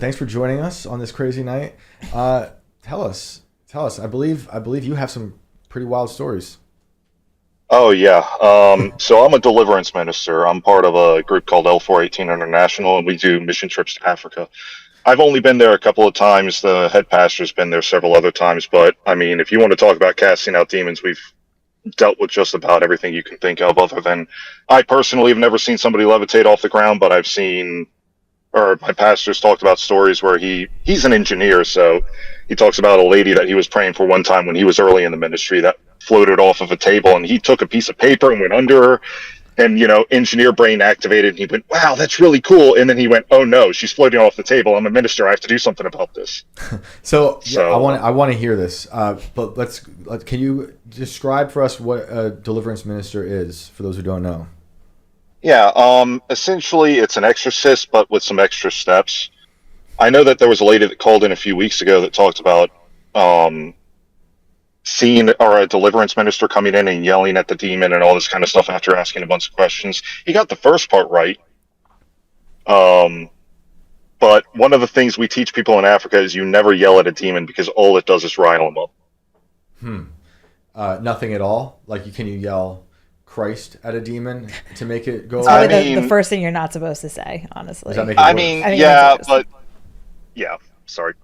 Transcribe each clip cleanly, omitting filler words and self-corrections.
Thanks for joining us on this crazy night. Tell us. I believe you have some pretty wild stories. Oh yeah. So I'm a deliverance minister. I'm part of a group called L418 International, and we do mission trips to Africa. I've only been there a couple of times. The head pastor's been there several other times, but I mean, if you want to talk about casting out demons, we've dealt with just about everything you can think of. Other than, I personally have never seen somebody levitate off the ground, but I've seen, or my pastor's talked about stories where he's an engineer, so he talks about a lady that he was praying for one time when he was early in the ministry that floated off of a table, and he took a piece of paper and went under her, and engineer brain activated, and he went, wow, that's really cool. And then he went, oh no, she's floating off the table, I'm a minister, I have to do something about this. So yeah, I So want to hear this. But can you describe for us what a deliverance minister is for those who don't know? yeah, essentially it's an exorcist but with some extra steps. I know that there was a lady that called in a few weeks ago that talked about um seeing, or a deliverance minister coming in and yelling at the demon and all this kind of stuff after asking a bunch of questions. He got the first part right. Um, but one of the things we teach people in Africa is you never yell at a demon because all it does is rile them up. Hmm. Nothing at all. Like, can you yell Christ at a demon to make it go It's I probably away? the mean, first thing you're not supposed to say, Does honestly. that make it I worse? mean, I think it makes it yeah, worse. but yeah, sorry.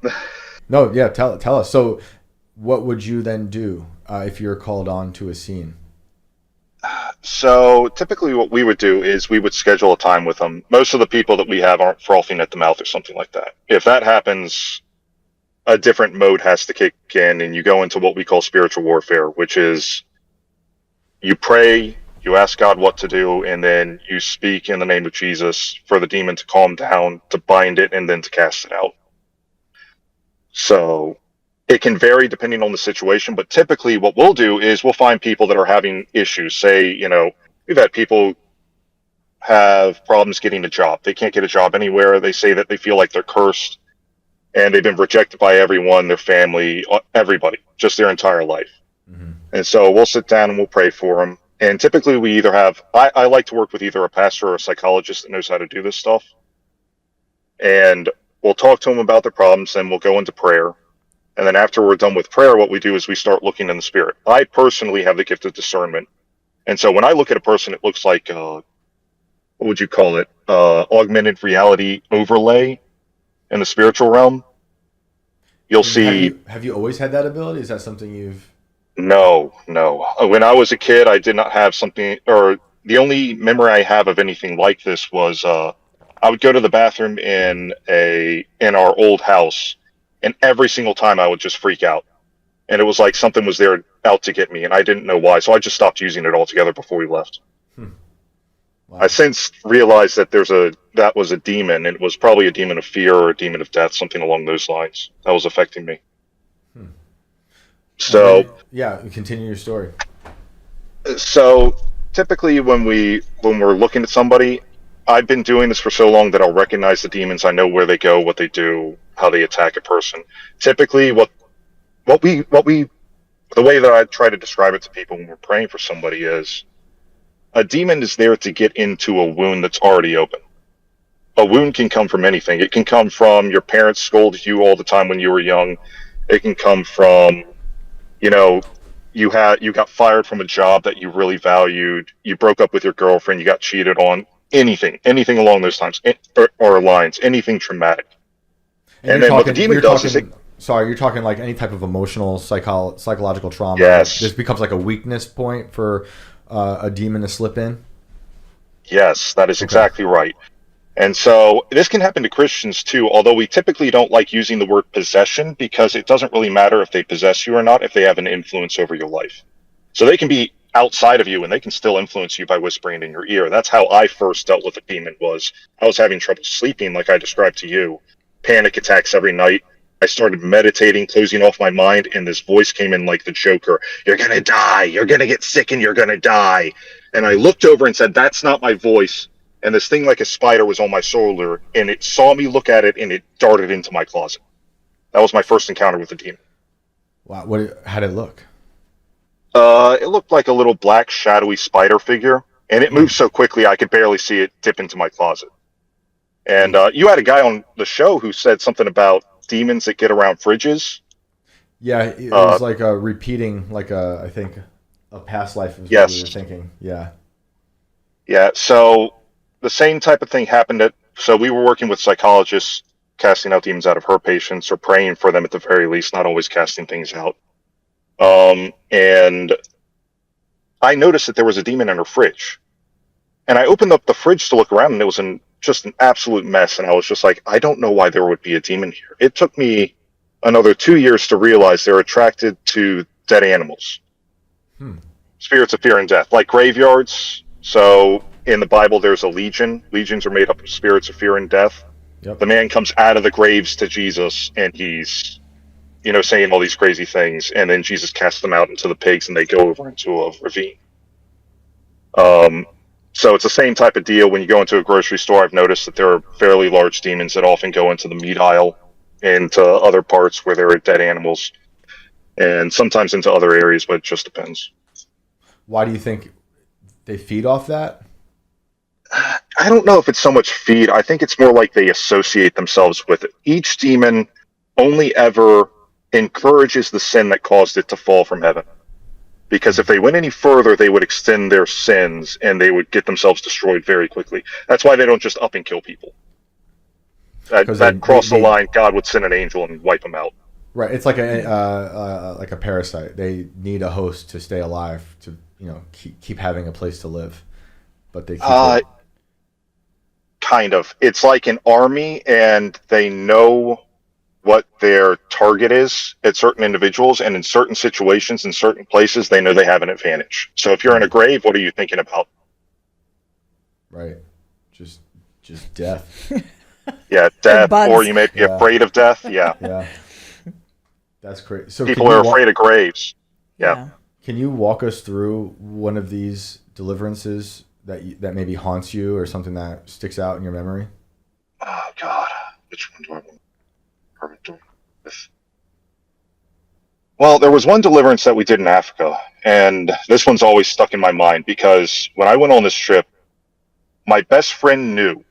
No. Yeah. Tell us. So, what would you then do if you're called on to a scene? So typically, what we would do is we would schedule a time with them. Most of the people that we have aren't frothing at the mouth or something like that. If that happens, a different mode has to kick in, and you go into what we call spiritual warfare, which is you pray, you ask God what to do, and then you speak in the name of Jesus for the demon to calm down, to bind it, and then to cast it out. So it can vary depending on the situation, but typically what we'll do is we'll find people that are having issues. Say, we've had people have problems getting a job. They can't get a job anywhere. They say that they feel like they're cursed and they've been rejected by everyone, their family, everybody, just their entire life. Hmm. And so we'll sit down and we'll pray for them. And typically we either have, I like to work with either a pastor or a psychologist that knows how to do this stuff. And we'll talk to them about their problems, and we'll go into prayer. And then after we're done with prayer, what we do is we start looking in the spirit. I personally have the gift of discernment. And so when I look at a person, it looks like, what would you call it? Augmented reality overlay in the spiritual realm. You'll And have see, you always had that ability? Is that something you've? no, no. When I was a kid, I did not have something, or the only memory I have of anything like this was I would go to the bathroom in our old house, and every single time I would just freak out. And it was like something was there out to get me, and I didn't know why. So I just stopped using it altogether before we left. Hmm, I wow. since realized that that was a demon. It was probably a demon of fear or a demon of death, something along those lines that was affecting me. Hmm. And So, then yeah, continue your story. so typically when we're looking at somebody, I've been doing this for so long that I'll recognize the demons. I know where they go, what they do, how they attack a person. Typically, what we the way that I try to describe it to people when we're praying for somebody is a demon is there to get into a wound that's already open. A wound can come from anything. It can come from your parents scolded you all the time when you were young. It can come from, you know, you got fired from a job that you really valued. You broke up with your girlfriend. You got cheated on. Anything along those times, or lines, anything traumatic. And And then what the demon you're does is it, talking. Sorry, you're talking like any type of emotional, psychological trauma. Like this yes, becomes like a weakness point for a demon to slip in. yes, that is Okay. exactly right. And so this can happen to Christians too, although we typically don't like using the word possession because it doesn't really matter if they possess you or not if they have an influence over your life. So they can be outside of you and they can still influence you by whispering in your ear. That's how I first dealt with a demon. Was I was having trouble sleeping like I described to you, panic attacks every night. I started meditating, closing off my mind, and this voice came in like the Joker. You're going to die. You're going to get sick and you're going to die. And I looked over and said, that's not my voice. And this thing like a spider was on my shoulder, and it saw me look at it, and it darted into my closet. That was my first encounter with the demon. Wow. What? How did it look? It looked like a little black, shadowy spider figure, and it Hmm. moved so quickly I could barely see it dip into my closet. And you had a guy on the show who said something about demons that get around fridges. Yeah, it Uh, was like a repeating, like I think a past life is what we were yes. thinking. Yeah. Yeah. So the same type of thing happened so we were working with psychologists, casting out demons out of her patients or praying for them at the very least, not always casting things out. And I noticed that there was a demon in her fridge. And I opened up the fridge to look around, and it was just an absolute mess. And I was just like, I don't know why there would be a demon here. It took me another 2 years to realize they're attracted to dead animals, Hmm. spirits of fear and death, like graveyards. So in the Bible, there's a legion. Legions are made up of spirits of fear and death. Yep. The man comes out of the graves to Jesus, and he's, saying all these crazy things. And then Jesus casts them out into the pigs, and they go over into a ravine. So it's the same type of deal when you go into a grocery store. I've noticed that there are fairly large demons that often go into the meat aisle and to other parts where there are dead animals, and sometimes into other areas, but it just depends. Why do you think they feed off that? I don't know if it's so much feed. I think it's more like they associate themselves with it. Each demon only ever encourages the sin that caused it to fall from heaven. Because if they went any further, they would extend their sins and they would get themselves destroyed very quickly. That's why they don't just up and kill people. That cross the line, God would send an angel and wipe them out. Right. It's like a parasite. They need a host to stay alive to keep having a place to live, but they keep kind of. It's like an army, and they know what their target is at certain individuals, and in certain situations, in certain places, they know they have an advantage. So if you're in a grave, what are you thinking about? Right. Just death. Yeah, death, or you may be afraid of death. Yeah. Yeah. That's crazy. So people are afraid of graves. Yeah. Can you walk us through one of these deliverances that maybe haunts you or something that sticks out in your memory? Oh God, which one do I want? Well, there was one deliverance that we did in Africa, and this one's always stuck in my mind because when I went on this trip, my best friend knew,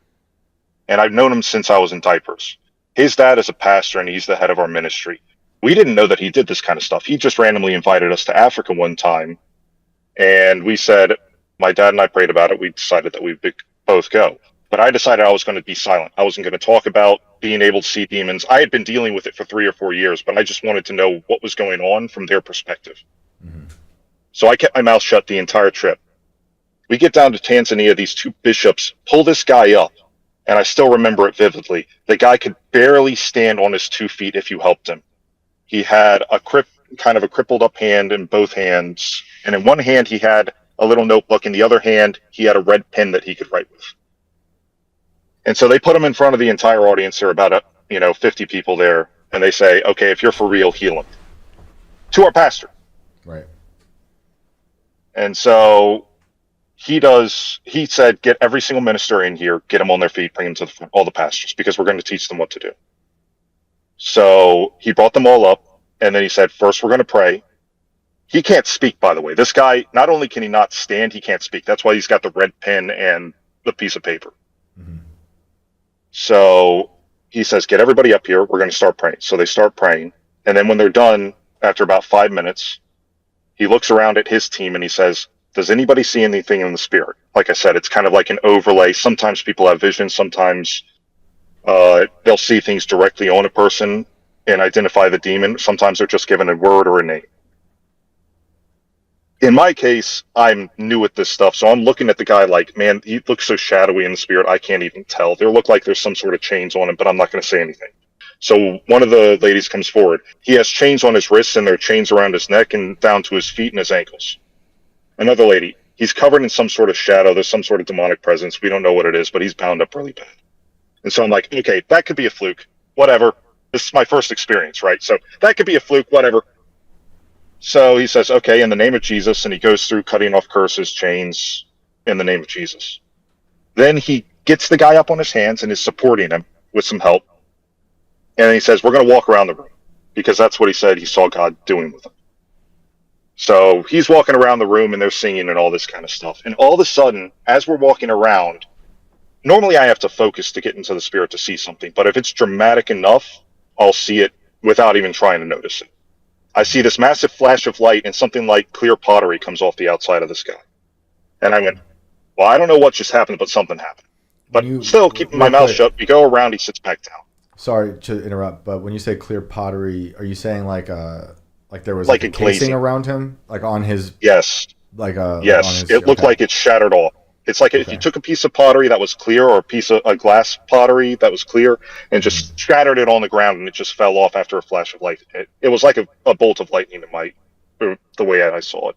and I've known him since I was in diapers. His dad is a pastor, and he's the head of our ministry. We didn't know that he did this kind of stuff. He just randomly invited us to Africa one time, and we said, my dad and I prayed about it. We decided that we'd both go. But I decided I was going to be silent. I wasn't going to talk about being able to see demons. I had been dealing with it for 3 or 4 years, but I just wanted to know what was going on from their perspective. Mm-hmm. So I kept my mouth shut the entire trip. We get down to Tanzania. These two bishops pull this guy up, and I still remember it vividly. The guy could barely stand on his 2 feet if you helped him. He had kind of a crippled up hand in both hands, and in one hand he had a little notebook. In the other hand, he had a red pen that he could write with. And so they put him in front of the entire audience. There are about 50 people there, and they say, "Okay, if you're for real, heal him." To our pastor. Right. And so he said, "Get every single minister in here, get them on their feet, bring them to the front, all the pastors, because we're going to teach them what to do." So he brought them all up, and then he said, "First, we're going to pray." He can't speak, by the way. This guy, not only can he not stand, he can't speak. That's why he's got the red pen and the piece of paper. Mm-hmm. So he says, "Get everybody up here. We're going to start praying." So they start praying. And then when they're done, after about 5 minutes, he looks around at his team and he says, "Does anybody see anything in the spirit?" Like I said, it's kind of like an overlay. Sometimes people have visions. Sometimes they'll see things directly on a person and identify the demon. Sometimes they're just given a word or a name. In my case, I'm new at this stuff, so I'm looking at the guy like, man, he looks so shadowy in the spirit, I can't even tell. There look like there's some sort of chains on him, but I'm not going to say anything. So one of the ladies comes forward. He has chains on his wrists, and there are chains around his neck and down to his feet and his ankles. Another lady, he's covered in some sort of shadow. There's some sort of demonic presence. We don't know what it is, but he's bound up really bad. And so I'm like, okay, that could be a fluke. Whatever. This is my first experience, right? So that could be a fluke, whatever. So he says, "Okay, in the name of Jesus," and he goes through cutting off curses, chains, in the name of Jesus. Then he gets the guy up on his hands and is supporting him with some help. And then he says, "We're going to walk around the room," because that's what he said he saw God doing with him. So he's walking around the room and they're singing and all this kind of stuff. And all of a sudden, as we're walking around, normally I have to focus to get into the spirit to see something, but if it's dramatic enough, I'll see it without even trying to notice it. I see this massive flash of light and something like clear pottery comes off the outside of the sky. And I went, well, I don't know what just happened, but something happened. But still keeping my mouth shut, we go around, he sits back down. Sorry to interrupt, but when you say clear pottery, are you saying like there was like a casing around him, like on his? Yes. Like yes, on his, it looked like it shattered off. It's like if you took a piece of pottery that was clear, or a piece of a glass pottery that was clear, and just shattered it on the ground, and it just fell off after a flash of light. It was like a bolt of lightning in the way I saw it.